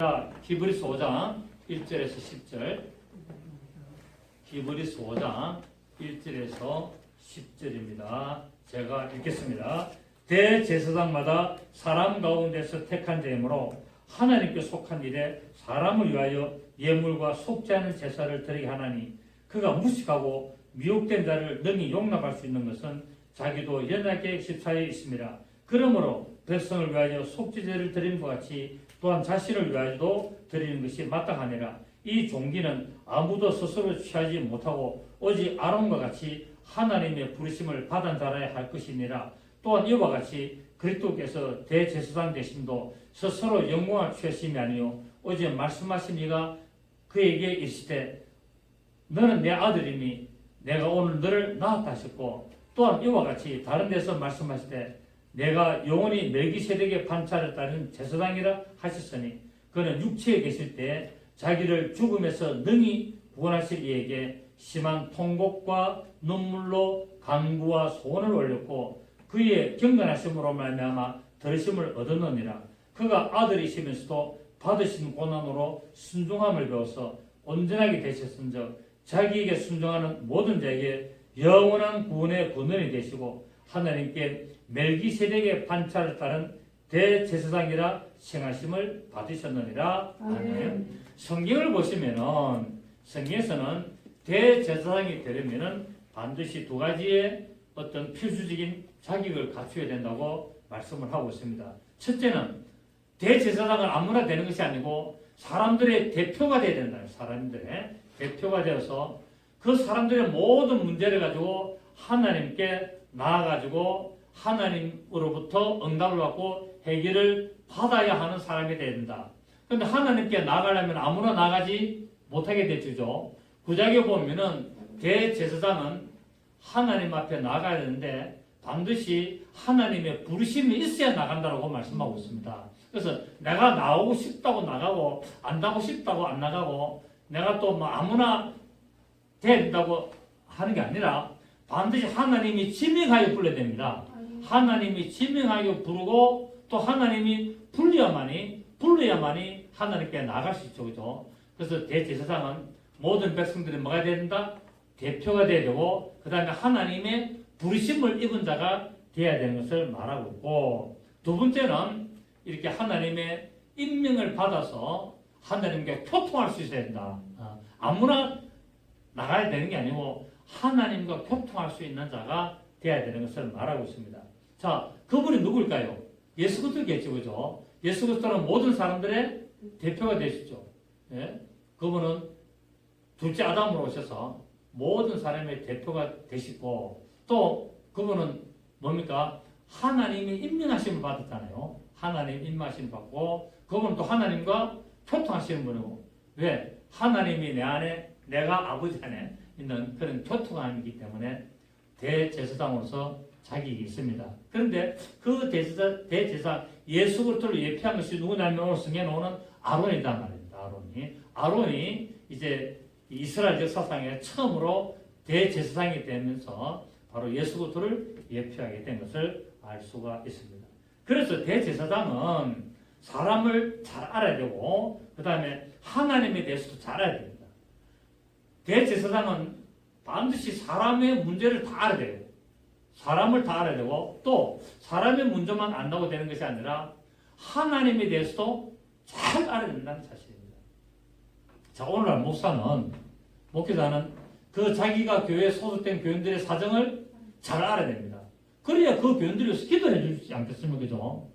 자, 히브리서 5장 1절에서 10절. 히브리서 5장 1절에서 10절입니다. 제가 읽겠습니다. 대제사장마다 사람 가운데서 택한 자이므로 하나님께 속한 일에 사람을 위하여 예물과 속지 않은 제사를 드리게 하나니 그가 무식하고 미혹된 자를 능히 용납할 수 있는 것은 자기도 연약계 14에 있습니다. 그러므로 백성을 위하여 속죄제를 드리는 것 같이 또한 자신을 위하여도 드리는 것이 마땅하니라. 이 종기는 아무도 스스로 취하지 못하고 오직 아론과 같이 하나님의 부르심을 받은 자라야 할 것이니라. 또한 이와 같이 그리스도께서 대제사장 되심도 스스로 영광을 취하심이 아니요 오직 말씀하신 이가 그에게 이르시되 너는 내 아들이니 내가 오늘 너를 낳았다 하셨고, 또한 이와 같이 다른 데서 말씀하시되 내가 영원히 멜기세덱의 판차를 따른 제사장이라 하셨으니 그는 육체에 계실 때 자기를 죽음에서 능히 구원하실 이에게 심한 통곡과 눈물로 간구와 소원을 올렸고 그의 경건하심으로 말미암아 들으심을 얻었느니라. 그가 아들이시면서도 받으신 고난으로 순종함을 배워서 온전하게 되셨은즉 자기에게 순종하는 모든 자에게 영원한 구원의 근원이 되시고 하나님께 멜기세덱의 판차를 따른 대제사장이라 칭하심을 받으셨느니라. 아멘. 성경을 보시면은 성경에서는 대제사장이 되려면은 반드시 두 가지의 어떤 필수적인 자격을 갖춰야 된다고 말씀을 하고 있습니다. 첫째는 대제사장은 아무나 되는 것이 아니고 사람들의 대표가 되어야 된다. 사람들의 대표가 되어서 그 사람들의 모든 문제를 가지고 하나님께 나아가지고 하나님으로부터 응답을 받고 해결을 받아야 하는 사람이 되어야 된다. 그런데 하나님께 나아가려면 아무나 나가지 못하게 되죠. 구약에 보면은 대제사장은 하나님 앞에 나가야 되는데 반드시 하나님의 부르심이 있어야 나간다고 말씀하고 있습니다. 그래서 내가 나오고 싶다고 나가고 안 나가고 싶다고 안 나가고 내가 또 뭐 아무나 된다고 하는 게 아니라 반드시 하나님이 지명하여 불러야 됩니다. 하나님이 지명하여 부르고 또 하나님이 불러야만이 하나님께 나갈 수 있죠. 그죠? 그래서 대제사장은 모든 백성들이 뭐가 돼야 된다? 대표가 돼야 되고 그 다음에 하나님의 부르심을 입은 자가 돼야 되는 것을 말하고 있고, 두 번째는 이렇게 하나님의 임명을 받아서 하나님께 교통할 수 있어야 된다. 아무나 나가야 되는 게 아니고 하나님과 교통할 수 있는 자가 되어야 되는 것을 말하고 있습니다. 자, 그분이 누구일까요? 예수 그리스도겠죠, 그죠? 예수 그리스도는 모든 사람들의 대표가 되시죠. 예? 그분은 둘째 아담으로 오셔서 모든 사람의 대표가 되시고, 또 그분은 뭡니까? 하나님이 임명하심을 받았잖아요. 하나님 임명하심을 받고, 그분은 또 하나님과 교통하시는 분이고, 왜? 하나님이 내 안에, 내가 아버지 안에 있는 그런 교통함이기 때문에 대제사장으로서 자격이 있습니다. 그런데 그 대제사 예수 그리스도를 예표한 것이 누구냐면 오늘 성경에 나오는 아론이란 말입니다. 아론이 이제 이스라엘 역사상에 처음으로 대제사장이 되면서 바로 예수 그리스도를 예표하게 된 것을 알 수가 있습니다. 그래서 대제사장은 사람을 잘 알아야 되고 그 다음에 하나님에 대해서도 잘 알아야 됩니다. 대제사장은 반드시 사람의 문제를 다 알아야 돼요. 사람을 다 알아야 되고 또 사람의 문제만 안다고 되는 것이 아니라 하나님에 대해서도 잘 알아야 된다는 사실입니다. 자, 오늘날 목회자는 그 자기가 교회에 소속된 교인들의 사정을 잘 알아야 됩니다. 그래야 그 교인들이 위해서 기도해 주지 않겠습니까? 그죠?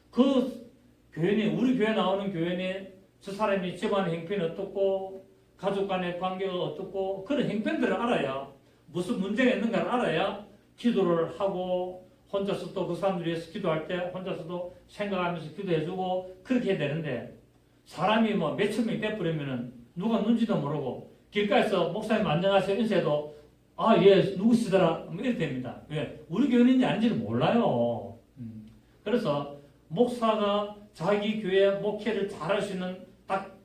그 교인이, 우리 교회 나오는 교인이 저 사람이 집안의 형편이 어떻고 가족 간의 관계가 어떻고 그런 형편들을 알아야, 무슨 문제가 있는가를 알아야 기도를 하고 혼자서 또 그 사람들 위해서 기도할 때 혼자서도 생각하면서 기도해주고 그렇게 해야 되는데, 사람이 뭐 몇천 명이 돼버리면은 누가 눈지도 모르고 길가에서 목사님 안녕하세요 인사해도 예 누구시더라 뭐 이렇게 됩니다. 왜? 우리 교인인지 아닌지를 몰라요. 그래서 목사가 자기 교회 목회를 잘할 수 있는 딱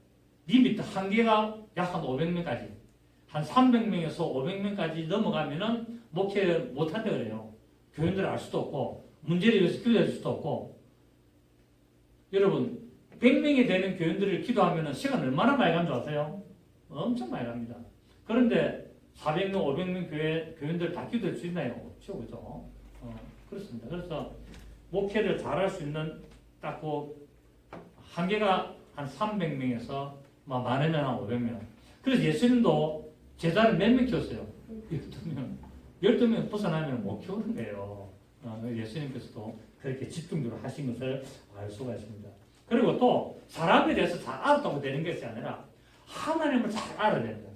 리미트 한계가 약 한 500명까지, 한 300명에서 500명까지 넘어가면은 목회 못한다 그래요. 교인들을 알 수도 없고 문제를 위해서 기도해 줄 수도 없고. 여러분, 100명이 되는 교인들을 기도하면 시간 얼마나 많이 간 줄 아세요? 엄청 많이 갑니다. 그런데 400명, 500명 교인들 다 기도해 주나요? 없죠, 그죠? 그렇습니다. 그래서 목회를 잘할 수 있는 딱 그 한계가 한 300명에서 많으면 한 500명. 그래서 예수님도 제자를 몇 명 키웠어요? 12명. 12명 벗어나면 못 키우는 거예요. 예수님께서도 그렇게 집중적으로 하신 것을 알 수가 있습니다. 그리고 또 사람에 대해서 잘 알았다고 되는 것이 아니라 하나님을 잘 알아야 됩니다.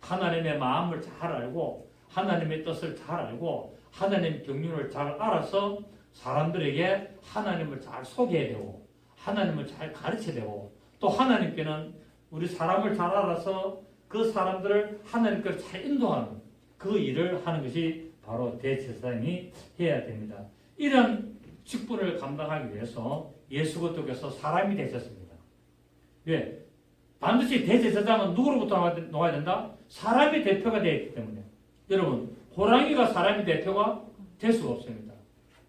하나님의 마음을 잘 알고 하나님의 뜻을 잘 알고 하나님의 경륜을 잘 알아서 사람들에게 하나님을 잘 소개해야 되고 하나님을 잘 가르쳐야 되고 또 하나님께는 우리 사람을 잘 알아서 그 사람들을 하나님께로 잘 인도하는 그 일을 하는 것이 바로 대제사장이 해야 됩니다. 이런 직분을 감당하기 위해서 예수 그리스도께서 사람이 되셨습니다. 왜? 반드시 대제사장은 누구로부터 나와야 된다? 사람이 대표가 되어 있기 때문에. 여러분, 호랑이가 사람이 대표가 될 수가 없습니다.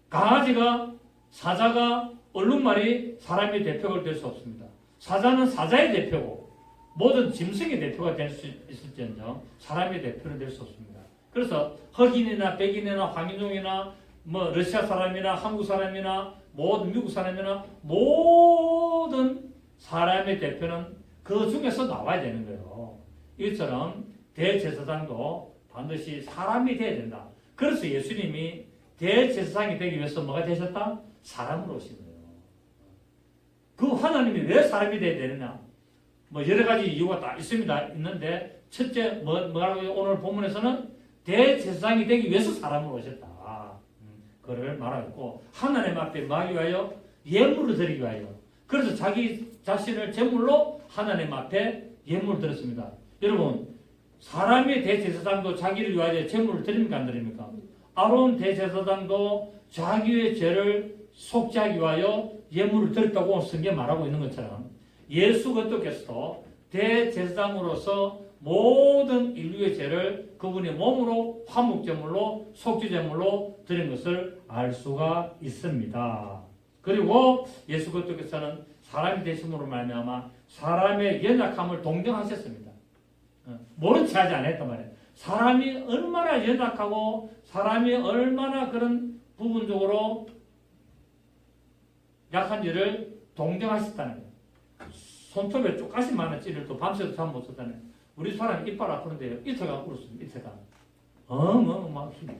강아지가, 사자가, 얼룩말이 사람의 대표가 될 수 없습니다. 사자는 사자의 대표고 모든 짐승의 대표가 될 수 있을지언정 사람의 대표는 될 수 없습니다. 그래서 흑인이나 백인이나 황인종이나 러시아 사람이나 한국 사람이나 모든 미국 사람이나 모든 사람의 대표는 그 중에서 나와야 되는 거예요. 이처럼 대제사장도 반드시 사람이 돼야 된다. 그래서 예수님이 대제사장이 되기 위해서 뭐가 되셨다? 사람으로 오신 거예요. 그 하나님이 왜 사람이 돼야 되느냐? 여러 가지 이유가 다 있는데 첫째 뭐라고 오늘 본문에서는 대제사장이 되기 위해서 사람으로 오셨다. 그를 말하고 하나님 앞에 마기 위하여 예물을 드리기 위하여 그래서 자기 자신을 제물로 하나님 앞에 예물을 드렸습니다. 여러분 사람의 대제사장도 자기를 위하여 제물을 드립니까 안 드립니까? 아론 대제사장도 자기의 죄를 속죄하기 위하여 예물을 드렸다고 성경에 말하고 있는 것처럼 예수 그리스도께서도 대제사장으로서 모든 인류의 죄를 그분의 몸으로 화목제물로 속죄제물로 드린 것을 알 수가 있습니다. 그리고 예수 그리스도께서는 사람이 되심으로 말미암아 사람의 연약함을 동정하셨습니다. 모른 체 하지 않았단 말이에요. 사람이 얼마나 연약하고 사람이 얼마나 그런 부분적으로 약한지를 동정하셨다는 거예요. 손톱에 쪼가시 많은 찌를 또 밤새도 잠 못 잤다는 거예요. 우리 사람 이빨 아프는데요. 이틀가 울었습니다. 이틀가. 막 힘이.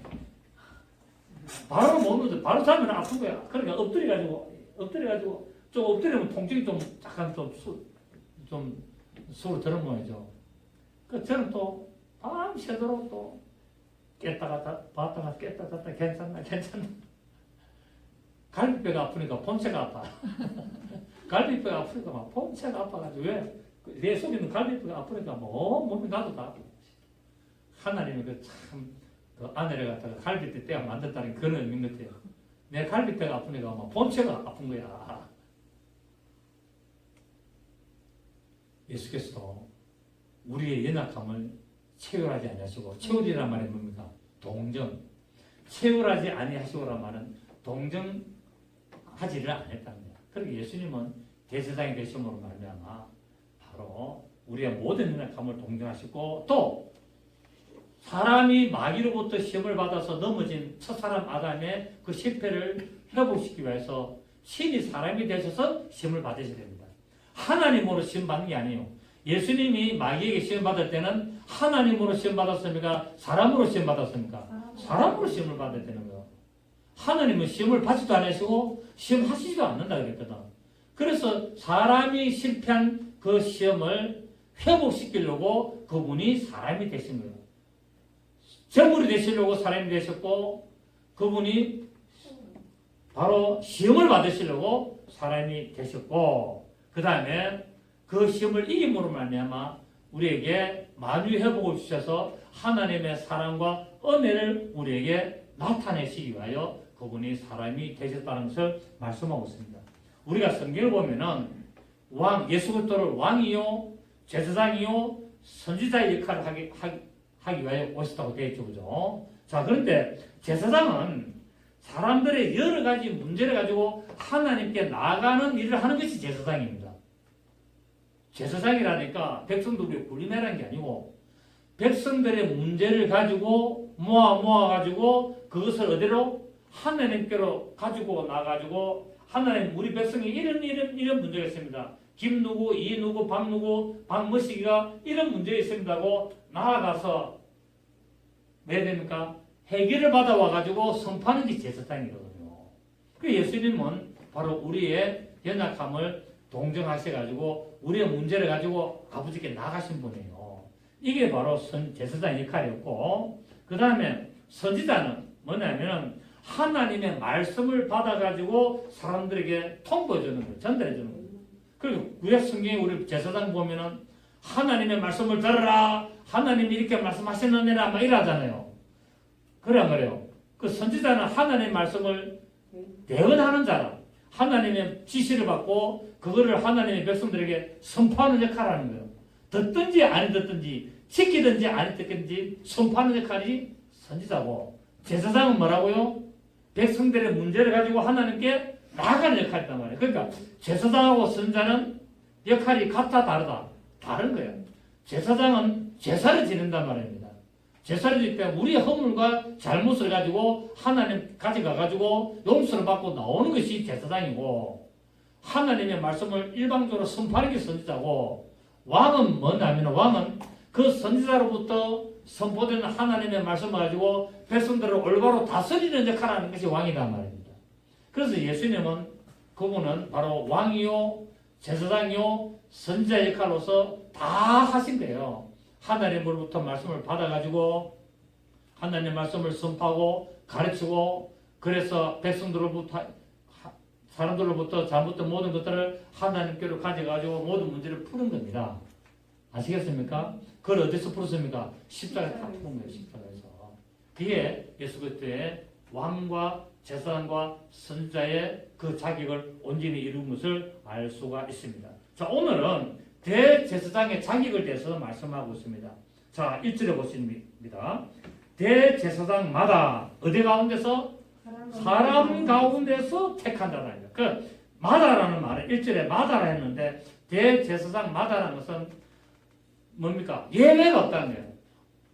바로 못 누워서 바로 자면 아픈 거야. 그러니까 엎드려가지고 좀 엎드리면 통증이 좀 약간 좀 속으로 들은 모양이죠. 그 저는 또 밤새도록 또 깼다가 봤다가 깼다가 괜찮나. 갈비뼈가 아프니까 본체가 아파. 갈비뼈가 아프니까 막 본체가 아파가지고 왜? 내 속에 있는 갈비뼈가 아프니까 몸이 나도 다 아프고. 하나님이 그 아내를 갖다가 갈비뼈 떼가 만들었다는 그런 의미 같아요. 내 갈비뼈가 아프니까 막 본체가 아픈 거야. 예수께서도 우리의 연약함을 채울하지 아니하시고 채우리란 말이 뭡니까? 동정. 채울하지 아니하시고란 말은 동정하지를 않았답니다. 그러니까 예수님은 대제사장이 되심으로 말미암아 바로 우리의 모든 연약함을 동정하시고 또 사람이 마귀로부터 시험을 받아서 넘어진 첫사람 아담의 그 실패를 회복시키기 위해서 신이 사람이 되셔서 시험을 받으셔야 됩니다. 하나님으로 시험 받는 게 아니에요. 예수님이 마귀에게 시험 받을 때는 하나님으로 시험 받았습니까? 사람으로 시험 받았습니까? 사람으로 시험을 받아야 되는 거예요. 하나님은 시험을 받지도 않으시고 시험하시지도 않는다 그랬거든. 그래서 사람이 실패한 그 시험을 회복시키려고 그분이 사람이 되신 거예요. 제물이 되시려고 사람이 되셨고 그분이 바로 시험을 받으시려고 사람이 되셨고 그 다음에 그 시험을 이김으로 말미암아 우리에게 만유 회복을 주셔서 하나님의 사랑과 은혜를 우리에게 나타내시기 위하여 그분이 사람이 되셨다는 것을 말씀하고 있습니다. 우리가 성경을 보면은 예수 그리스도를 왕이요 제사장이요 선지자의 역할을 하기 위하여 오셨다고 되어 있죠. 그죠? 자, 그런데 제사장은 사람들의 여러 가지 문제를 가지고 하나님께 나아가는 일을 하는 것이 제사장입니다. 제사장이라니까 백성들이 군림하라는 게 아니고 백성들의 문제를 가지고 모아가지고 그것을 어디로? 하나님께로 가지고 나가지고 하나님 우리 백성이 이런 문제가 있습니다. 김 누구, 이 누구, 박 누구, 박 머시기가 이런 문제가 있습니다고 나아가서 왜 됩니까? 해결을 받아와가지고 선포하는 게 제사장이거든요. 그 예수님은 바로 우리의 연약함을 동정하셔가지고 우리의 문제를 가지고 아버지께 나가신 분이에요. 이게 바로 제사장 역할이었고, 그 다음에 선지자는 뭐냐면 하나님의 말씀을 받아가지고 사람들에게 통보해주는 거예요. 전달해주는 거예요. 그리고 구약 성경에 우리 제사장 보면은 하나님의 말씀을 들으라, 하나님이 이렇게 말씀하셨느니라 막 이러잖아요. 그래 안 그래요? 그 선지자는 하나님의 말씀을 대언하는 자라. 하나님의 지시를 받고 그거를 하나님의 백성들에게 선포하는 역할을 하는 거예요. 듣든지 안 듣든지 지키든지 안 지키든지 선포하는 역할이 선지자고, 제사장은 뭐라고요? 백성들의 문제를 가지고 하나님께 나아가는 역할이단 말이에요. 그러니까 제사장하고 선지자는 역할이 같아 다르다? 다른 거예요. 제사장은 제사를 지낸단 말입니다. 제사를 지낼 때 우리의 허물과 잘못을 가지고 하나님 가져가가지고 용서를 받고 나오는 것이 제사장이고, 하나님의 말씀을 일방적으로 선포하는 게 선지자고, 왕은 뭐냐면 왕은 그 선지자로부터 선포되는 하나님의 말씀을 가지고 백성들을 올바로 다스리는 역할을 하는 것이 왕이란 말입니다. 그래서 예수님은 그분은 바로 왕이요, 제사장이요, 선지자 역할로서 다 하신 거예요. 하나님으로부터 말씀을 받아가지고 하나님의 말씀을 선포하고 가르치고, 그래서 백성들로부터 사람들로부터 잘못된 모든 것들을 하나님께로 가져가지고 모든 문제를 푸는 겁니다. 아시겠습니까? 그걸 어디서 풀었습니까? 십자가에 다 푸는 거예요. 십자가에서. 그게 예수 그리스도의 왕과 제사장과 선지자의 그 자격을 온전히 이룬 것을 알 수가 있습니다. 자, 오늘은 대제사장의 자격을 대해서 말씀하고 있습니다. 자, 1절에 보십니다. 대제사장마다 어디 가운데서? 사람 가운데서 택한다는 거예요. 그 마다라는 말은 1절에 마다라 했는데 대제사장마다라는 것은 뭡니까? 예외가 없다는 거예요.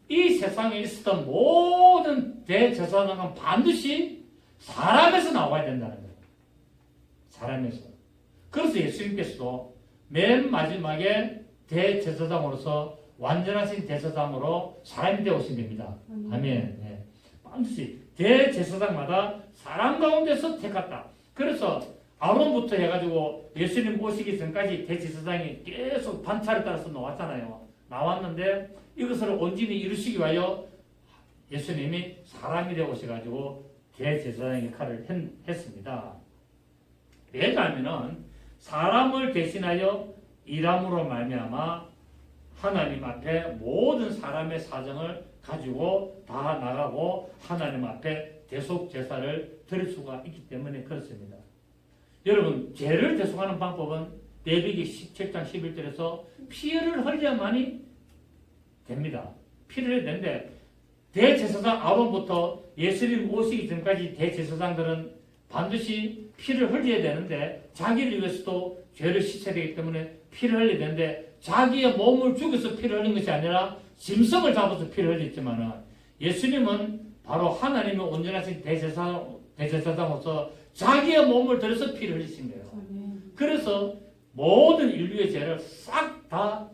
이 세상에 있었던 모든 대제사장은 반드시 사람에서 나와야 된다는 거예요. 사람에서. 그래서 예수님께서도 맨 마지막에 대제사장으로서 완전하신 대제사장으로 사람이 되어오신 겁니다. 아멘. 네. 반드시 대제사장마다 사람 가운데서 택했다. 그래서 아론부터 해가지고 예수님 오시기 전까지 대제사장이 계속 반차를 따라서 나왔는데 이것을 온전히 이루시기 위하여 예수님이 사람이 되어 오셔가지고 대제사장 역할을 했습니다. 왜냐하면은 사람을 대신하여 일함으로 말미암아 하나님 앞에 모든 사람의 사정을 가지고 다 나가고 하나님 앞에 대속 제사를 드릴 수가 있기 때문에 그렇습니다. 여러분, 죄를 대속하는 방법은 레위기 17장 11절에서 피를 흘려야만이 됩니다. 피를 흘려야 되는데 대제사장 아론부터 예수님 오시기 전까지 대제사장들은 반드시 피를 흘려야 되는데 자기를 위해서도 죄를 씻어야 되기 때문에 피를 흘려야 되는데 자기의 몸을 죽여서 피를 흘린 것이 아니라 짐승을 잡아서 피를 흘렸지만은 예수님은 바로 하나님의 온전하신 대제사장으로서 자기의 몸을 들여서 피를 흘리신 거예요. 그래서 모든 인류의 죄를 싹 다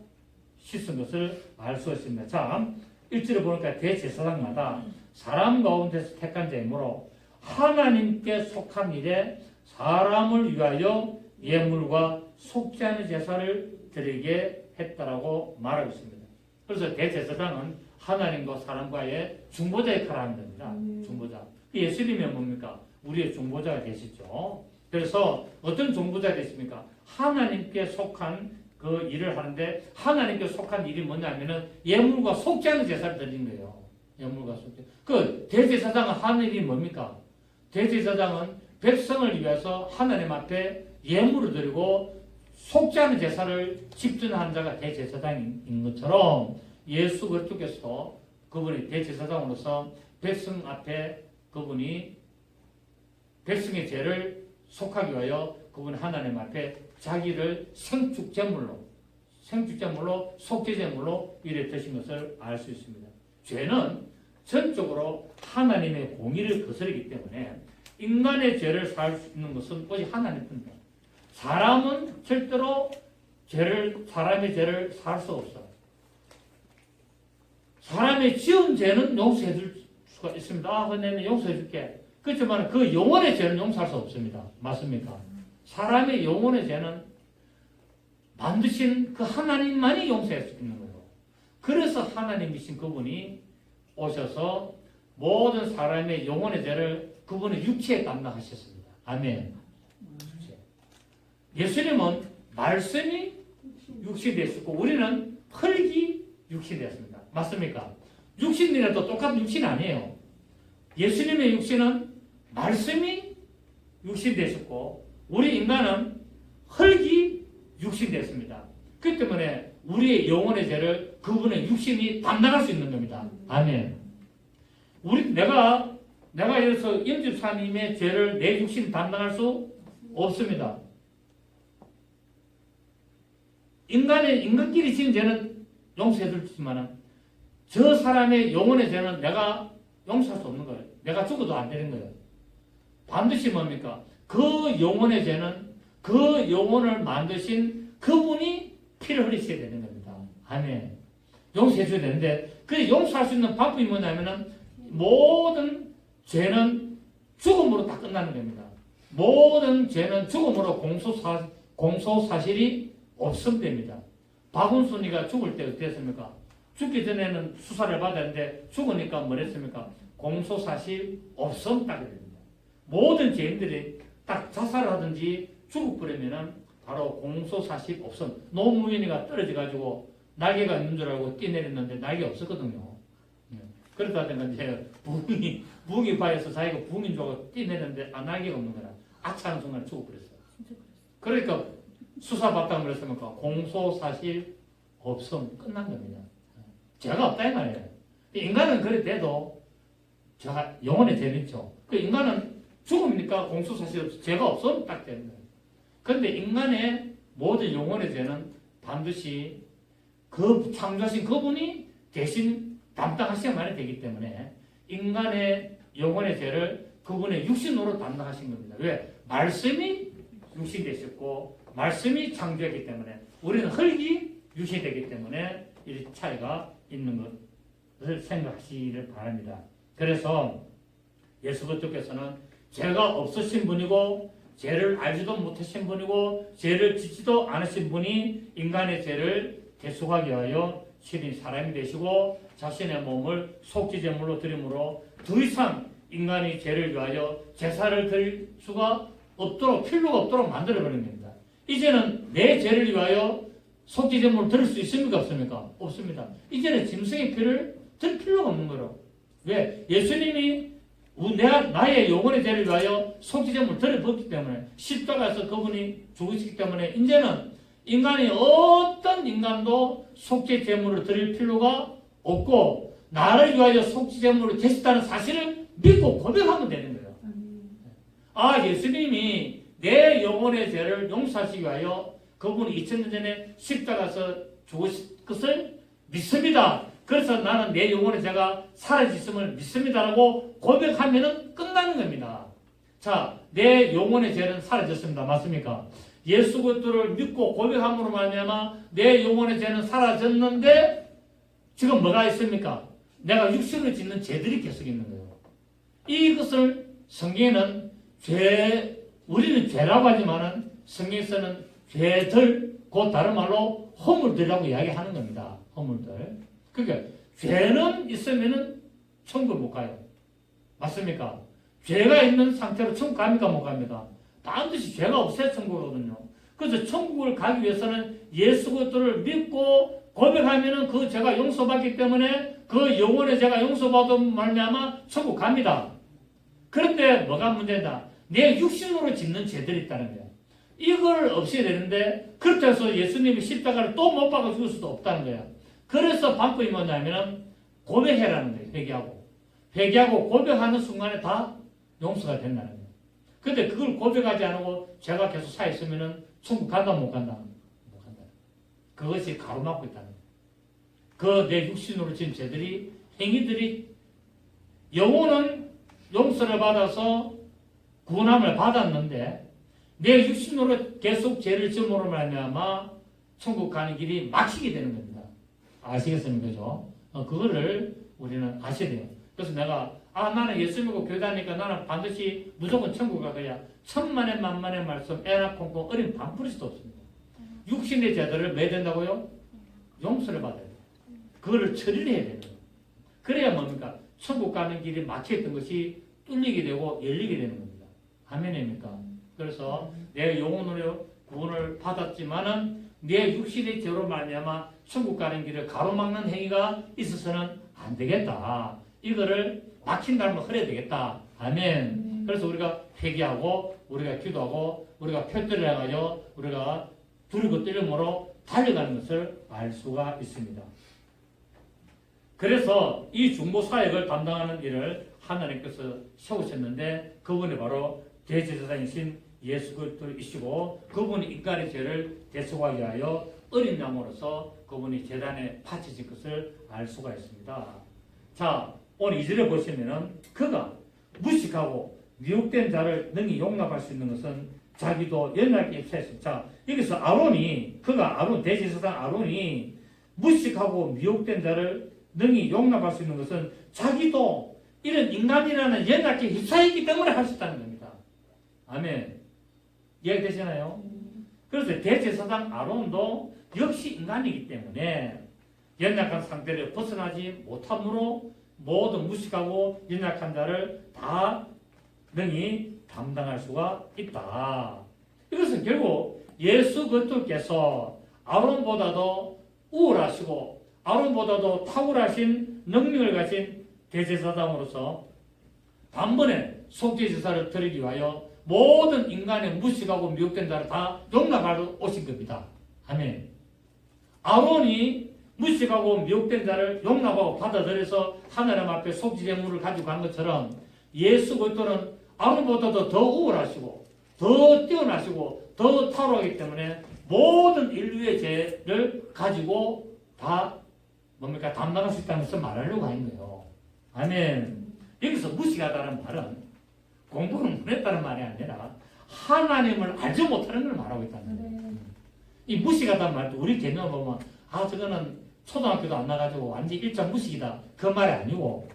씻은 것을 알 수 있습니다. 자, 1절에 보니까 대제사장마다 사람 가운데서 택한 자이므로 하나님께 속한 일에 사람을 위하여 예물과 속지 않은 제사를 드리게 했다라고 말하고 있습니다. 그래서 대제사장은 하나님과 사람과의 중보자 역할을 하는 겁니다. 중보자. 예수님이 뭡니까? 우리의 중보자가 되시죠. 그래서 어떤 중보자가 되십니까? 하나님께 속한 그 일을 하는데 하나님께 속한 일이 뭐냐면은 예물과 속지 않은 제사를 드리는 거예요. 예물과 속지. 그 대제사장은 하는 일이 뭡니까? 대제사장은 백성을 위해서 하나님 앞에 예물을 드리고 속지 않은 제사를 집전하는 자가 대제사장인 것처럼 예수 그리스도께서 그분이 대제사장으로서 백성 앞에 그분이 백성의 죄를 속하기 위하여 그분 하나님 앞에 자기를 생축제물로 생축제물로 속죄제물로 이래 드신 것을 알 수 있습니다. 죄는 전적으로 하나님의 공의를 거스르기 때문에 인간의 죄를 살 수 있는 것은 오직 하나님뿐입니다. 사람은 절대로 사람의 죄를 살 수 없어요. 사람의 지은 죄는 용서해 줄 수가 있습니다. 내가 용서해 줄게. 그렇지만 그 영혼의 죄는 용서할 수 없습니다. 맞습니까? 사람의 영혼의 죄는 만드신 그 하나님만이 용서할 수 있는 거예요. 그래서 하나님이신 그분이 오셔서 모든 사람의 영혼의 죄를 그분의 육체에 담당하셨습니다. 아멘. 예수님은 말씀이 육신이 되었고 우리는 흙이 육신이 되었습니다. 맞습니까? 육신이라도 똑같은 육신 아니에요. 예수님의 육신은 말씀이 육신이 되었고 우리 인간은 흙이 육신이 되었습니다. 그렇기 때문에 우리의 영혼의 죄를 그분의 육신이 담당할 수 있는 겁니다. 아멘. 내가 예를 들어서 영집사님의 죄를 내 육신이 담당할 수 없습니다. 인간끼리 지은 죄는 용서해 주지만 저 사람의 영혼의 죄는 내가 용서할 수 없는 거예요. 내가 죽어도 안 되는 거예요. 반드시 뭡니까? 그 영혼의 죄는 그 영혼을 만드신 그분이 피를 흘리셔야 되는 겁니다. 아멘. 용서해 줘야 되는데 그 용서할 수 있는 방법이 뭐냐면은 모든 죄는 죽음으로 다 끝나는 겁니다. 모든 죄는 죽음으로 공소사실이 없음됩니다. 박은순이가 죽을 때 어땠습니까? 죽기 전에는 수사를 받았는데 죽으니까 뭐랬습니까? 공소사실 없음 따게 됩니다. 모든 죄인들이 딱 자살을 하든지 죽어버리면은 바로 공소사실 없음. 노무현이가 떨어져가지고 날개가 있는 줄 알고 뛰내렸는데 날개 없었거든요. 그렇다든가 이제 부흥이 바에서 자기가 부흥인 줄 알고 뛰내렸는데 날개가 없는 거라. 아차하는 순간에 죽어버렸어요. 그러니까 수사받다고 그랬습니까? 공소사실 없음 끝난 겁니다. 죄가 없다 이 말이에요. 인간은 그래도 제가 영혼의 죄는 있죠. 그 인간은 죽음이니까 공소사실 없음, 죄가 없음 딱 되는 거예요. 그런데 인간의 모든 영혼의 죄는 반드시 그 창조하신 그분이 대신 담당하셔야만 되기 때문에 인간의 영혼의 죄를 그분의 육신으로 담당하신 겁니다. 왜? 말씀이 육신이 되셨고 말씀이 창조했기 때문에 우리는 흙이 육신이 되기 때문에 이 차이가 있는 것을 생각하시기를 바랍니다. 그래서 예수 그리스도께서는 죄가 없으신 분이고 죄를 알지도 못하신 분이고 죄를 짓지도 않으신 분이 인간의 죄를 대속하기 위하여 신인 사람이 되시고 자신의 몸을 속죄제물로 드림으로 더 이상 인간이 죄를 위하여 제사를 드릴 수가 없도록 필요가 없도록 만들어버린 겁니다. 이제는 내 죄를 위하여 속죄제물을 드릴 수 있습니까? 없습니까? 없습니다. 이제는 짐승의 피를 드릴 필요가 없는 거로. 왜? 예수님이 나의 영혼의 죄를 위하여 속죄제물을 드려봤기 때문에 십자가에서 그분이 죽으시기 때문에 이제는 인간이 어떤 인간도 속죄제물을 드릴 필요가 없고 나를 위하여 속죄제물을 되셨다는 사실을 믿고 고백하면 되는 거예요. 예수님이 내 영혼의 죄를 용서하시기 위하여 그분이 2000년 전에 십자가에서 죽으신 것을 믿습니다. 그래서 나는 내 영혼의 죄가 사라졌음을 믿습니다라고 고백하면 끝나는 겁니다. 자, 내 영혼의 죄는 사라졌습니다. 맞습니까? 예수 그리스도를 믿고 고백함으로 말미암아 내 영혼의 죄는 사라졌는데 지금 뭐가 있습니까? 내가 육신을 짓는 죄들이 계속 있는 거예요. 이것을 성경에는 우리는 죄라고 하지만은 성경에서는 죄들, 곧 다른 말로 허물들이라고 이야기하는 겁니다. 허물들. 그러니까 죄는 있으면은 천국 못 가요. 맞습니까? 죄가 있는 상태로 천국 갑니까? 못 갑니까? 반드시 죄가 없어야 천국이거든요. 그래서 천국을 가기 위해서는 예수 그리스도를 믿고 고백하면은 그 죄가 용서받기 때문에 그 영혼의 죄가 용서받은 말미암아 천국 갑니다. 그런데 뭐가 문제다? 내 육신으로 짓는 죄들이 있다는 거예요. 이걸 없애야 되는데 그렇다고 해서 예수님이 십자가를 또 못 박아 죽을 수도 없다는 거예요. 그래서 방법이 뭐냐면 고백해라는 거예요. 회개하고 고백하는 순간에 다 용서가 된다는 거예요. 근데 그걸 고백하지 않고 죄가 계속 사 있으면은 천국 간다 못 간다? 못 간다. 그것이 가로막고 있다는 거예요. 그 내 육신으로 지은 죄들이, 행위들이, 영혼은 용서를 받아서 구원함을 받았는데 내 육신으로 계속 죄를 지음으로 말미암아 천국 가는 길이 막히게 되는 겁니다. 아시겠습니까? 그죠? 그거를 우리는 아셔야 돼요. 그래서 내가 나는 예수 믿고 교회 다니니까 나는 반드시 무조건 천국 가야 천만의 만만의 말씀 애나 콩콩 어린 반풀이도 없습니다. 육신의 죄들을 왜 된다고요? 용서를 받아야 돼요. 그거를 처리를 해야 되는 거예요. 그래야 뭡니까? 천국 가는 길이 막혀있던 것이 뚫리게 되고 열리게 되는 겁니다. 아멘입니까? 그래서 내 영혼으로 구원을 받았지만은 내 육신의 죄로 말미암아 천국 가는 길을 가로막는 행위가 있어서는 안 되겠다. 이거를 막힌다면 흐려야 되겠다. 아멘. 그래서 우리가 회개하고 우리가 기도하고 우리가 표들을 해가지고 우리가 두리고 떨림으로 달려가는 것을 알 수가 있습니다. 그래서 이 중보 사역을 담당하는 일을 하나님께서 세우셨는데 그분이 바로 대제사장이신 예수 그리스도이시고 그분이 인간의 죄를 대속하기 위하여 어린 양으로서 그분이 제단에 바치신 것을 알 수가 있습니다. 자, 오늘 2절에 보시면은 그가 무식하고 미혹된 자를 능히 용납할 수 있는 것은 자기도 연약에 입사했습니다. 자, 여기서 아론, 대제사장 아론이 무식하고 미혹된 자를 능히 용납할 수 있는 것은 자기도 이런 인간이라는 연약에 휩싸이기 때문에 할 수 있다는 겁니다. 아멘. 이해되시나요? 그래서 대제사장 아론도 역시 인간이기 때문에 연약한 상태를 벗어나지 못함으로 모든 무식하고 연약한 자를 다 능히 담당할 수가 있다. 이것은 결국 예수 그리스도께서 아론보다도 우월하시고 아론보다도 탁월하신 능력을 가진 대제사장으로서 단번에 속죄제사를 드리기 위하여 모든 인간의 무식하고 미혹된 자를 다 용납하러 오신 겁니다. 아멘. 아론이 무식하고 미혹된 자를 용납하고 받아들여서 하나님 앞에 속죄제물을 가지고 간 것처럼 예수 그리스도는 아론보다도 더 우월하시고 더 뛰어나시고 더 탁월하기 때문에 모든 인류의 죄를 가지고 다 담당할 수 있다는 것을 말하려고 하는 거예요. 아멘. 여기서 무식하다는 말은 공부를 못했다는 말이 아니라 하나님을 알지 못하는 걸 말하고 있다는 거예요. 이 무식하다는 말도 우리 개념을 보면 저거는 초등학교도 안 나가지고 완전 일장 무식이다. 그 말이 아니고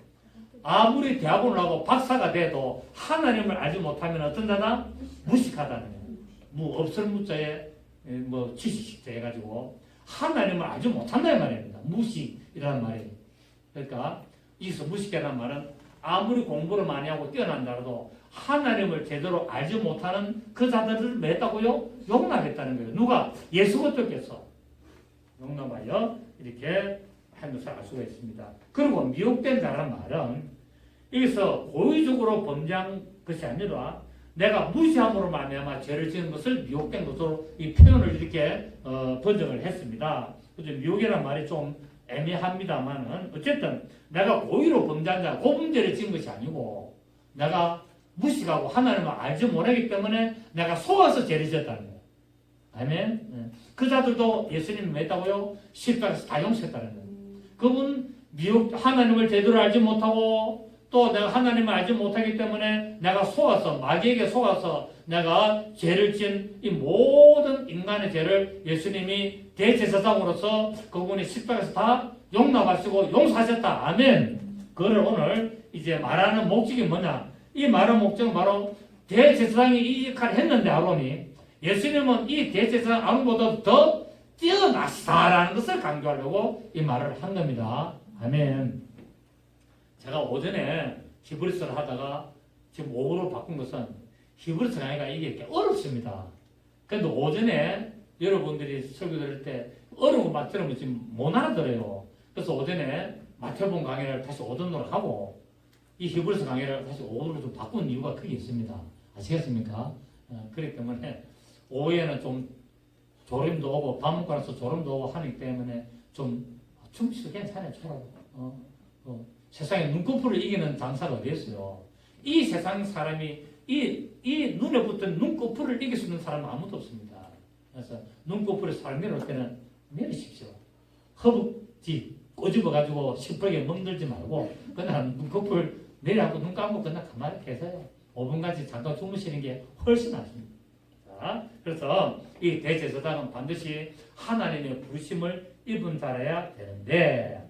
아무리 대학원을 하고 박사가 돼도 하나님을 알지 못하면 어떤 자다? 무식하다는 거예요. 없을 무자에 지식자 해가지고 하나님을 알지 못한다는 말입니다. 무식이라는 말이에요. 그러니까 여기서 무식이라는 말은 아무리 공부를 많이 하고 뛰어난다라도 하나님을 제대로 알지 못하는 그 자들을 맺다고요? 용납했다는 거예요. 누가? 예수 그리스도께서 용납하여 이렇게 한 것을 알 수가 있습니다. 그리고 미혹된 자라는 말은 여기서 고의적으로 범죄한 것이 아니라 내가 무시함으로 말미암아 죄를 지은 것을 미혹된 것으로 이 표현을 이렇게 번역을 했습니다. 그래서 미혹이라는 말이 좀 애매합니다만은 어쨌든 내가 고의로 범죄한 자, 고범죄를 지은 것이 아니고 내가 무식하고 하나님을 알지 못하기 때문에 내가 속아서 죄를 지었다는 거예요. 아멘. 그 자들도 예수님을 믿다고요? 십자가에서 다 용서했다는 거예요. 그분 하나님을 제대로 알지 못하고 또 내가 하나님을 알지 못하기 때문에 내가 속아서 마귀에게 속아서 내가 죄를 지은 이 모든 인간의 죄를 예수님이 대제사장으로서 그분이 십자가에서 다 용납하시고 용서하셨다. 아멘. 그거를 오늘 이제 말하는 목적이 뭐냐? 이 말하는 목적은 바로 대제사장이 이 역할을 했는데 아론이 예수님은 이 대제사장 아론보다 더 뛰어나시다라는 것을 강조하려고 이 말을 한 겁니다. 아멘. 제가 오전에 히브리서를 하다가 지금 오후로 바꾼 것은 히브리서 강의가 이게 어렵습니다. 그런데 오전에 여러분들이 설교 들을 때 어려운 거 막 들으면 지금 못 알아들어요. 그래서 오전에 마태복음 강의를 다시 오전으로 하고 이 히브리서 강의를 다시 오후로 좀 바꾼 이유가 크게 있습니다. 아시겠습니까? 그렇기 때문에 오후에는 좀 졸음도 오고 밥 먹고 나서 졸음도 오고 하기 때문에 좀 춤추도 괜찮아요. 세상에 눈꺼풀을 이기는 장사가 어디 있어요? 이 세상 사람이 이 눈에 붙은 눈꺼풀을 이길 수 있는 사람은 아무도 없습니다. 그래서 눈꺼풀에 살면 올 때는 내리십시오. 허벅지 꼬집어가지고 시뻘게 멍들지 말고 그냥 눈꺼풀 내려하고 눈 감고 그냥 가만히 계세요. 5분까지 잠깐 주무시는 게 훨씬 낫습니다. 자, 그래서 이 대제사장은 반드시 하나님의 부르심을 입은 자라야 되는데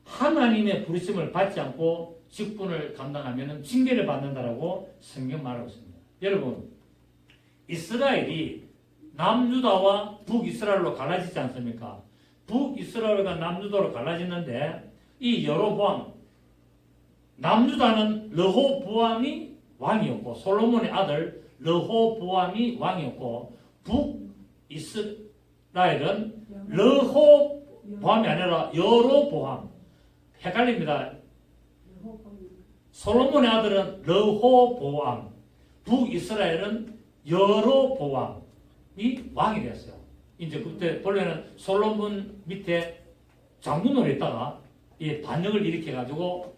하나님의 부르심을 받지 않고 직분을 감당하면 징계를 받는다라고 성경 말하고 있습니다. 여러분, 이스라엘이 남유다와 북이스라엘로 갈라지지 않습니까? 북이스라엘과 남유다로 갈라지는데 이 여로보암, 남유다는 르호보암이 왕이었고 솔로몬의 아들 르호보암이 왕이었고 북이스라엘은 르호보암이 아니라 여로보암, 헷갈립니다. 솔로몬의 아들은 르호보암, 북이스라엘은 여로보암이 왕이 되었어요. 이제 그때 본래는 솔로몬 밑에 장군으로 있다가 이 반역을 일으켜가지고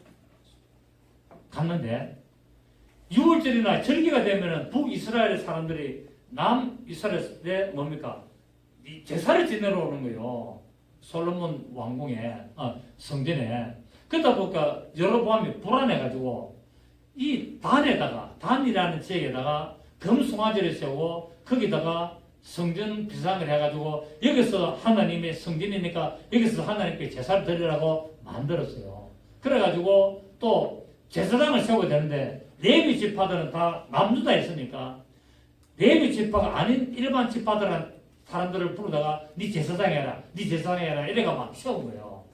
갔는데 6월절이나 절기가 되면은 북이스라엘 사람들이 남이스라엘에 뭡니까? 이 제사를 지내러 오는 거예요. 솔로몬 왕궁에 성전에. 그러다 보니까 여로보암이 불안해가지고 이 단이라는 지역에다가 금송아지를 세우고 거기다가 성전 비상을 해가지고 여기서 하나님의 성전이니까 여기서 하나님께 제사를 드리라고 만들었어요. 그래가지고 또 제사장을 세워야 되는데 레위 지파들은 다 남유다에 있으니까 레위 지파가 아닌 일반 지파들은 사람들을 부르다가 네 제사장 해라, 네 제사장 해라 이래가 막 세운 거예요.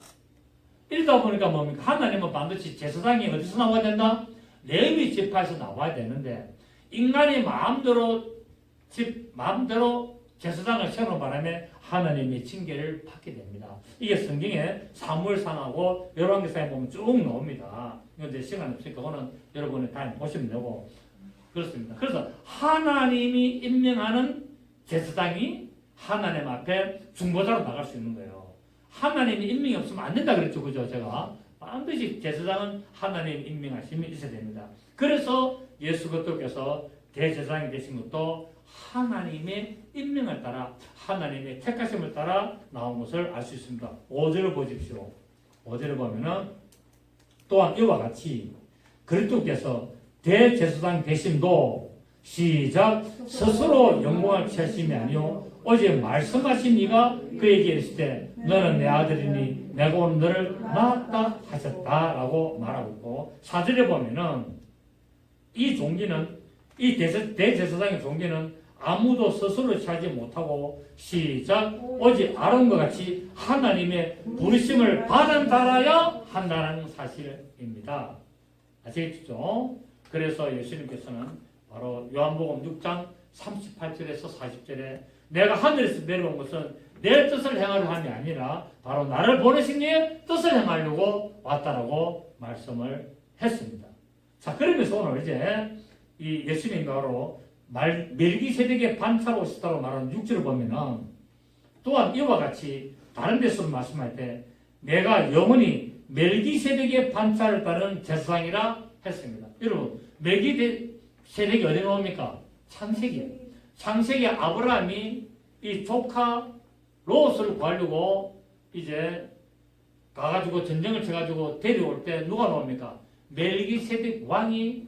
이러다 보니까 뭡니까? 하나님은 반드시 제사장이 어디서 나와야 된다? 레위 지파에서 나와야 되는데 인간이 마음대로 제사장을 세우는 바람에 하나님의 징계를 받게 됩니다. 이게 성경에 사무엘상하고 열왕기상에 보면 쭉 나옵니다. 이건 시간 없으니까 그거는 여러분이 다 보시면 되고 그렇습니다. 그래서 하나님이 임명하는 제사장이 하나님 앞에 중보자로 나갈 수 있는 거예요. 하나님이 임명이 없으면 안 된다 그랬죠, 그죠? 제가 반드시 제사장은 하나님 임명하심이 있어야 됩니다. 그래서 예수 그리스도께서 대제사장이 되신 것도 하나님의 임명을 따라 하나님의 택하심을 따라 나온 것을 알 수 있습니다. 5절을 보십시오. 5절을 보면은 또한 이와 같이 그리스도께서 대제사장 되심도 시작 스스로 영광을 취하심이 아니요 어제 말씀하신 이가 그에게 이르시되 너는 내 아들이니 내가 오늘 너를 낳았다 하셨다라고 말하고 있고 4절에 보면은 이 종기는 이 대제사장의 종기는 아무도 스스로 취하지 못하고 시작 오직 아론과 같이 하나님의 부르심을 받은 자라야 한다는 사실입니다. 아시겠죠? 그래서 예수님께서는 바로 요한복음 6장 38절에서 40절에 내가 하늘에서 내려온 것은 내 뜻을 행하려 함이 아니라 바로 나를 보내신 이의 뜻을 행하려고 왔다라고 말씀을 했습니다. 자, 그러면서 오늘 이제 이 예수님이 바로 멜기세덱의 반차로 오셨다고 말하는 6절을 보면은 또한 이와 같이 다른 데서 말씀할 때 내가 영원히 멜기세덱의 반차를 따르는 제사장이라 했습니다. 여러분 멜기세덱이 어디 나옵니까? 창세기에. 창세기에 아브라함이 이 조카 롯을 구하려고 이제 가가지고 전쟁을 쳐가지고 데려올 때 누가 나옵니까? 멜기세덱 왕이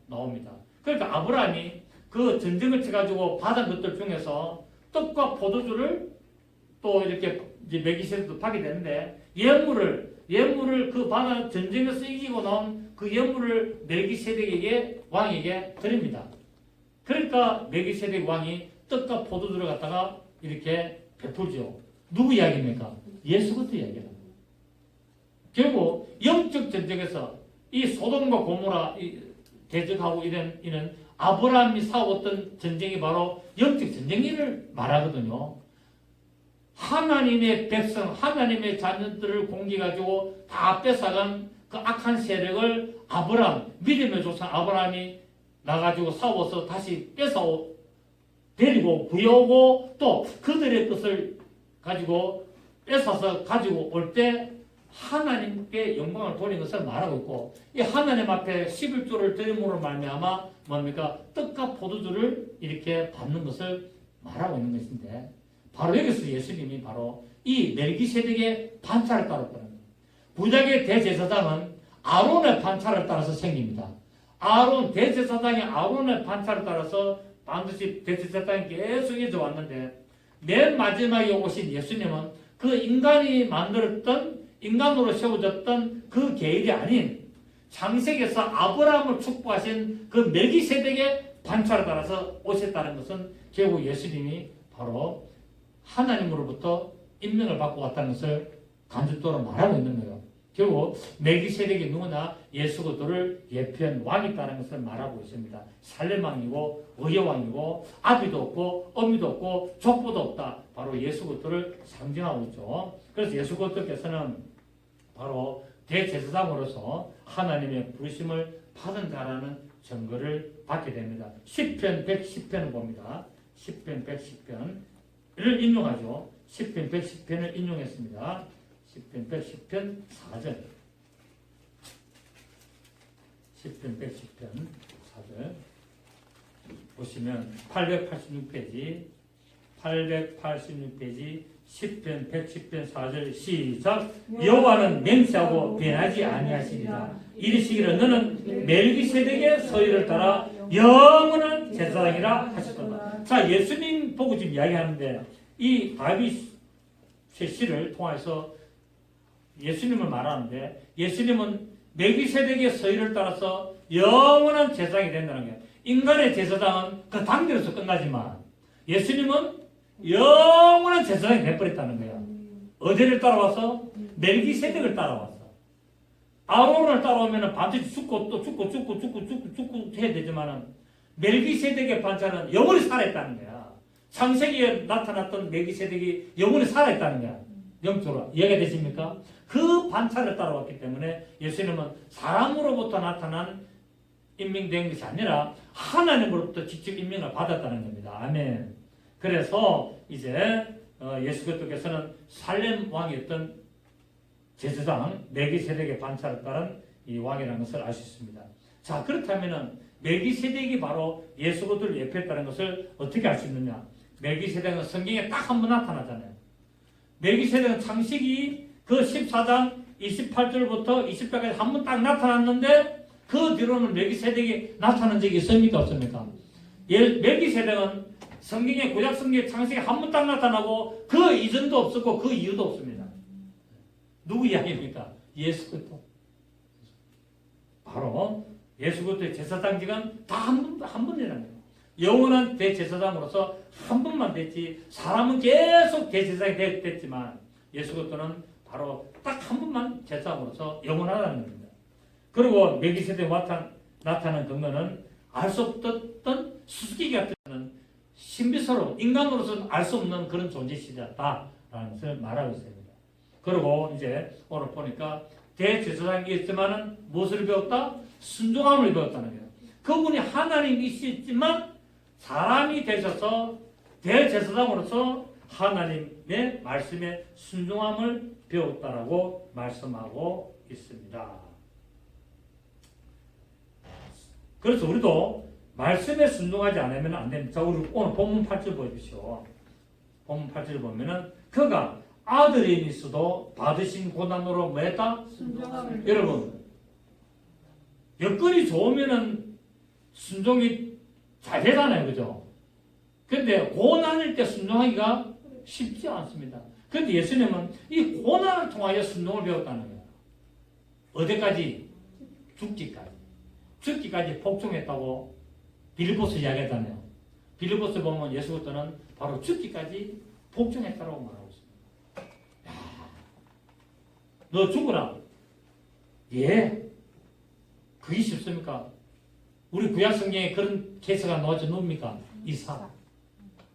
나옵니다. 그러니까 아브라함이 그 전쟁을 쳐가지고 받은 것들 중에서 떡과 포도주를 또 이렇게 이제 멜기세덱도 받게 되는데 예물을 그 받아 전쟁에서 이기고 나온 그 예물을 멜기세덱에게 왕에게 드립니다. 그러니까 멜기세덱 왕이 떡과 포도주를 갖다가 이렇게 베풀죠. 누구 이야기입니까? 예수 그리스도 이야기입니다. 결국 영적 전쟁에서 이 소돔과 고모라 대적하고 이런 아브라함이 싸웠던 전쟁이 바로 영적 전쟁을 말하거든요. 하나님의 백성, 하나님의 자녀들을 공격해가지고 다 뺏어간 그 악한 세력을 믿음의 조상 아브라함이 나가지고 싸워서 다시 데리고 구해오고 또 그들의 뜻을 가지고 뺏어서 가지고 올 때 하나님께 영광을 돌린 것을 말하고 있고 이 하나님 앞에 11조를 드림으로 말미암아 뭡니까? 떡과 포도주를 이렇게 받는 것을 말하고 있는 것인데 바로 여기서 예수님이 바로 이 멜기세덱의 반차를 따랐다는 거예요. 구약의 대제사장은 아론의 반차를 따라서 생깁니다. 대제사장이 아론의 반차를 따라서 반드시 대제사장이 계속 이어져 왔는데 맨 마지막에 오신 예수님은 그 인간이 만들었던 인간으로 세워졌던 그 계율이 아닌 창세기에서 아브라함을 축복하신 그 멜기세덱의 반차를 따라서 오셨다는 것은 결국 예수님이 바로 하나님으로부터 임명을 받고 왔다는 것을 간접적으로 말하고 있는 거예요. 결국 멜기세덱이 누구나 예수 그리스도를 예표한 왕이 있다는 것을 말하고 있습니다. 살렘 왕이고 의의 왕이고 아비도 없고 어미도 없고 족보도 없다. 바로 예수 그리스도를 상징하고 있죠. 그래서 예수 그리스도께서는 바로 대제사장으로서 하나님의 부르심을 받은 자라는 증거를 받게 됩니다. 10편 110편을 봅니다. 10편 110편을 인용하죠. 10편 110편을 인용했습니다. 10편 110편 4절 10편 110편 4절 보시면 886페이지 10편 110편 4절 시작. 여호와는 맹세하고 변하지 아니하시리라. 이르시기를 너는 멜기세덱의 서유를 따라 영원한 제사장이라 하셨다. 자, 예수님 보고 지금 이야기하는데 이 다윗의 시를 통해서 예수님을 말하는데 예수님은 멜기세덱의 서유를 따라서 영원한 제사장이 된다는 거예요. 인간의 제사장은 그 단계로서 끝나지만 예수님은 영원한 제사장이 돼버렸다는 거예요. 어디를 따라와서? 멜기세덱을 따라왔어. 아론을 따라오면 반드시 죽고 또 죽고 해야 되지만은 멜기세덱의 반차는 영원히 살아있다는 거야. 창세기에 나타났던 멜기세덱이 영원히 살아있다는 거야. 영적으로. 이해가 되십니까? 그 반차를 따라왔기 때문에 예수님은 사람으로부터 나타난 임명된 것이 아니라 하나님으로부터 직접 임명을 받았다는 겁니다. 아멘. 그래서 이제 예수 그리스도께서는 살렘 왕이었던 제사장 멜기세덱의 반차를 따른 이 왕이라는 것을 알 수 있습니다. 자, 그렇다면은 멜기세덱이 바로 예수 그리스도를 예표했다는 것을 어떻게 알 수 있느냐? 멜기세덱은 성경에 딱 한 번 나타나잖아요. 멜기세덱은 창세기 그 14장 28절부터 20절까지 한 번 딱 나타났는데 그 뒤로는 멜기세덱이 나타난 적이 있습니까? 없습니까? 멜기세덱은 성경의 구약 성경의 창세기 한 번 딱 나타나고 그 이전도 없었고 그 이유도 없습니다. 누구 이야기입니까? 예수 그리스도. 바로 예수 그리스도의 제사장직은 다 한 번이라는 거예요. 영원한 대제사장으로서 한 번만 됐지 사람은 계속 대제사장이 됐지만 예수 그리스도는 바로 딱 한 번만 제사장으로서 영원하다는 겁니다. 그리고 멜기세덱 나타난 근거는 알 수 없던 수수께끼 같은 신비스러운 인간으로서는 알 수 없는 그런 존재시다라는 것을 말하고 있습니다. 그리고 이제 오늘 보니까 대제사장이었지만은 무엇을 배웠다? 순종함을 배웠다는 거예요. 그분이 하나님이시지만 사람이 되셔서 대제사장으로서 하나님의 말씀에 순종함을 배웠다라고 말씀하고 있습니다. 그래서 우리도 말씀에 순종하지 않으면 안 됩니다. 자, 우리 오늘 본문 8절 보십시오. 본문 8절 보면은 그가 아들이니스도 받으신 고난으로 뭐했다? 여러분, 여건이 좋으면은 순종이 잘 되잖아요. 그죠? 근데 고난일 때 순종하기가 쉽지 않습니다. 근데 예수님은 이 고난을 통하여 순종을 배웠다는 거예요. 어디까지? 죽기까지. 죽기까지 복종했다고 빌립보서 이야기하잖아요. 빌립보서 보면 예수 그리스도는 바로 죽기까지 복종했다고 말하고 있습니다. 야, 너 죽으라. 예. 그게 쉽습니까? 우리 구약 성경에 그런 케이스가 나오지 누굽니까? 이삭.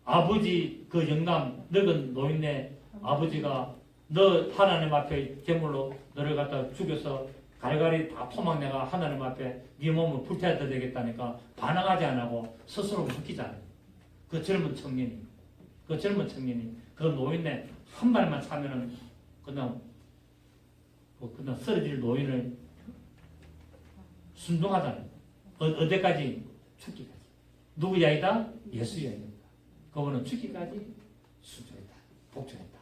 아버지 그 영감 늙은 노인네 아버지가 너 하나님 앞에 제물로 너를 갖다 죽여서 갈갈이 다 토막 내가 하나님 앞에 네 몸을 불태워야 되겠다니까 반항하지 않고 스스로 죽이잖아요. 그 젊은 청년이 그 노인네 한 발만 차면은 그냥 쓰러질 노인을 순종하잖아요. 어디까지? 죽기까지. 누구 이야기다? 예수 이야기입니다. 그거는 죽기까지 순종했다. 복종했다.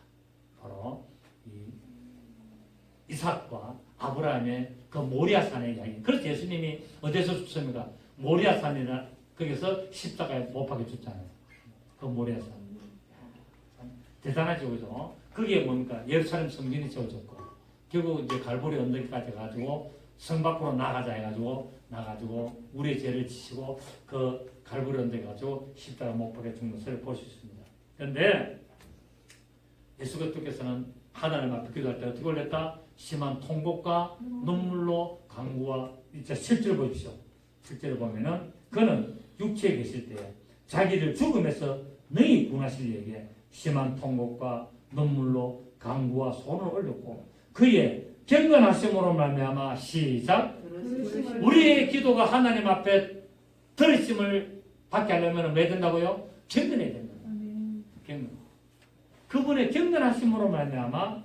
바로 이삭과 아브라함의 그 모리아산의 이야기. 그래서 예수님이 어디서 죽습니까? 모리아산이나 거기서 십자가에 못 박혀 죽잖아요. 그 모리아산. 대단하죠, 그죠? 그게 뭡니까? 예루살렘 성전이 지어졌고, 결국 이제 갈보리 언덕까지 가지고 성 밖으로 나가자 해가지고 우리의 죄를 지시고 그 갈보리 언덕에 가지고 십자가 못 박혀 죽는 것을 볼 수 있습니다. 그런데 예수 그리스도께서는 하나님 앞에 기도할 때 어떻게 올렸다? 심한 통곡과 눈물로 간구와 이제 실제로 보십시오. 실제로 보면은 그는 육체에 계실 때 자기를 죽음에서 능히 구원하실 이에게 심한 통곡과 눈물로 간구와 손을 올렸고 그의 경건하심으로 말미암아 시작 우리의 기도가 하나님 앞에 들으심을 받게 하려면 왜 된다고요? 경건해야 된다. 경건. 그분의 경건하심으로 말미암아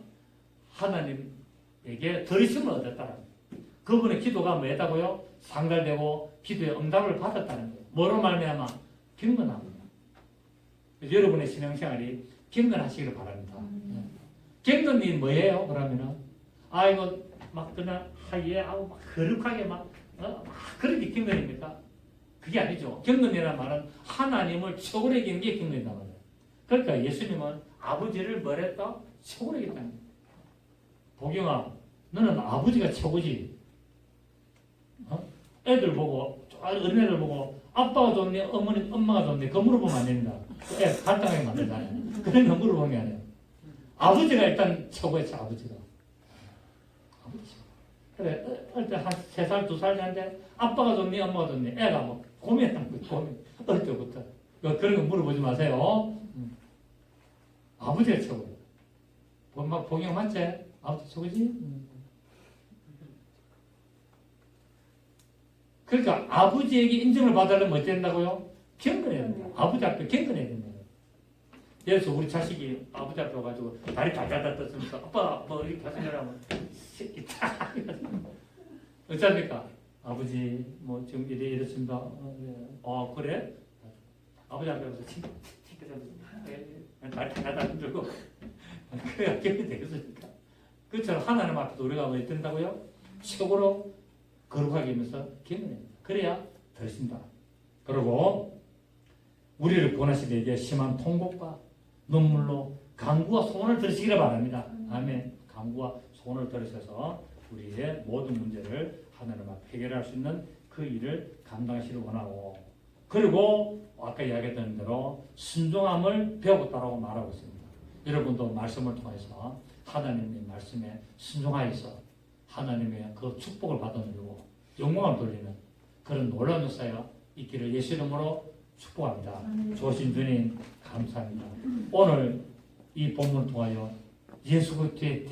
하나님에게 들으심을 얻었다는 거예요. 그분의 기도가 뭐다고요? 상달되고 기도의 응답을 받았다는 거예요. 뭐로 말미암아? 경건함입니다. 여러분의 신앙생활이 경건하시기를 바랍니다. 경건이 뭐예요? 그러면은 이거 막 그냥 하얘 막 거룩하게 막 그렇게 경건입니까? 그게 아니죠. 경건이라는 말은 하나님을 최고로 여기는 게 경건이란 말이에요. 그러니까 예수님은 아버지를 뭐랬다? 최고로 여겼다는 거예요. 보경아, 너는 아버지가 최고지. 애들 보고, 어린애들 보고, 아빠가 좋네, 엄마가 좋네, 그거 물어보면 안 됩니다. 애 갈등하게 만들잖아요. 그런 거 물어보는 게 아니에요. 아버지가 일단 최고였죠, 아버지가. 아버지. 그래, 어릴 때 한 3살, 2살 되는데, 아빠가 좋네, 엄마가 좋네, 애가 뭐, 고민하는 거예요, 고민. 어릴 때부터. 그런 거 물어보지 마세요. 아버지가 최고예요. 보경 맞지? 아버지 최고지? 그러니까 아버지에게 인정을 받으려면 어떻게 된다고요? 경건해야 된다. 아버지 앞에 경건해야 된다. 예를 들어서 우리 자식이 아버지 앞에 와가지고 다리 달달달 떴으면서 아빠 뭐 이렇게 하시냐면 새끼 딱 어쩝니까? 아버지 뭐 지금 이랬습니다. 그래? 아버지 앞에 와서 친구 다리 달달달 들고 그래야 경건이 되겠습니까? 그처럼 하나님 앞에도 우리가 왜 된다고요? 최고로 거룩하게 하면서 경건합니다. 그래야 되신다. 그리고 우리를 구원하시기 위해 심한 통곡과 눈물로 간구와 소원을 들으시기를 바랍니다. 아멘. 간구와 소원을 들으셔서 우리의 모든 문제를 하나님 앞에 해결할 수 있는 그 일을 감당하시길 원하고 그리고 아까 이야기했던 대로 순종함을 배우겠다라고 말하고 있습니다. 여러분도 말씀을 통해서 하나님의 말씀에 순종하여서 하나님의 그 축복을 받아들이고 영광을 돌리는 그런 놀라운 역사가 있기를 예수 이름으로 축복합니다. 좋으신 주님 감사합니다. 오늘 이 본문을 통하여 예수 그리스도의